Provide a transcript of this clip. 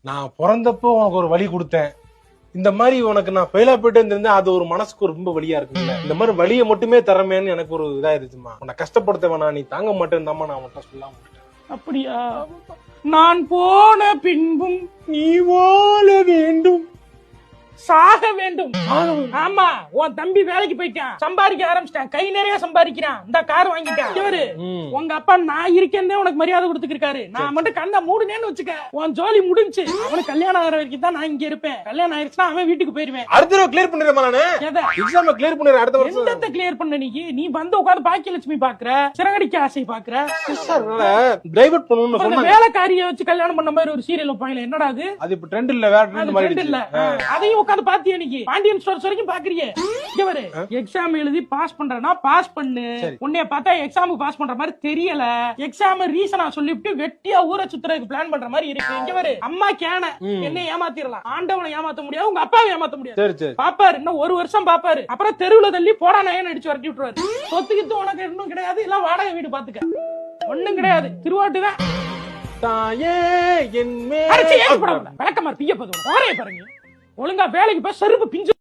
நான் பிறந்தப்போ உனக்கு ஒரு வழி கொடுத்தேன், இந்த மாதிரி உனக்கு நான் ஃபெயிலா போயிட்டு இருந்திருந்தேன், அது ஒரு மனசுக்கு ரொம்ப வலியா இருக்குல்ல. இந்த மாதிரி வலியை மட்டுமே தரமேன்னு எனக்கு ஒரு இதாயிருச்சுமா. உன்னை கஷ்டப்படுத்த வேணாம், நீ தாங்க மாட்டேன்னு நான் உன்கிட்ட சொல்லாம விட்டேன். அப்படியா? நான் போன பின்பும் நீ வாழ வேண்டும், சாக வேண்டும். ஆமா, உன் தம்பி வேலைக்கு போயிட்டான், சம்பாதிக்க ஆரம்பிச்சிட்டான், கை நிறைய சம்பாதிக்கிறான், இந்த கார் வாங்கிட்டான். இவரு உங்க அப்பா நான் இருக்கேன்னே உனக்கு மரியாதை கொடுத்துருக்காரு. நான் மட்டும் கண்ணா மூடுனேன்னு வச்சுக்க, உன் ஜோலி முடிஞ்சு. அவனுக்கு கல்யாணம் ஆகிற வரைக்கும் தான் நான் இங்க இருப்பேன். கல்யாணம் ஆயிடுச்சுன்னா அவன் வீட்டுக்கு போயிருவேன். அடுத்த தடவை கிளியர் பண்ணிடுறேன் நானு. எக்ஸாம் கிளியர் பண்ணிடுறேன் அடுத்த வருஷம். என்னத்தை கிளியர் பண்ண நீ வந்து உட்கார்ந்து பாக்கியலட்சுமி பாக்குற, சிறகடிக்க ஆசை பாக்குற. டிரைவர்ட் பண்ணணும்னு சொன்னாங்க. வேலைக்காரியை வச்சு கல்யாணம் பண்ண மாதிரி ஒரு சீரியல் வைப்பாங்களே, என்னடா அது? அது இப்ப ட்ரெண்ட் இல்ல, வேற ட்ரெண்ட் மாதிரி இல்ல. அதையும் உட்கார்ந்து பாத்தியா நீ? பாண்டியன் ஸ்டோர்ஸ் வரைக்கும் பாக்குறியே. இங்க வரு, எக்ஸாம் எழுதி பாஸ் பண்றனா பாஸ் பண்ணு. உன்னைய பார்த்தா எக்ஸாமுக்கு பாஸ் பண்ற மாதிரி தெரியல. எக்ஸாம் ரீசனா சொல்லிட்டு வெட்டியா ஊரை சுத்துறதுக்கு பிளான் பண்ற மாதிரி இருக்கு. இங்க வரு, அம்மா கேன என்ன ஏமாத்திரலாம், ஆண்டவனை ஏமாத்த முடியாது, உங்க அப்பாவை ஏமாத்த முடியாது. பாப்பாரு, இன்னும் ஒரு வருஷம் பாப்பாரு, அப்புறம் தெருவுல தள்ளி போடா நயன் அடிச்சு வரட்டி விட்டுருவாரு. சொத்துக்கிட்டு உனக்கு இன்னும் கிடையாது, எல்லாம் வாடகை வீடு பாத்துக்க, ஒண்ணும் கிடையாது, திருவாட்டுதான். விளக்கமாறு பிய போதும், பாருங்க ஒழுங்கா வேலைக்கு போய் செருப்பு பிஞ்சு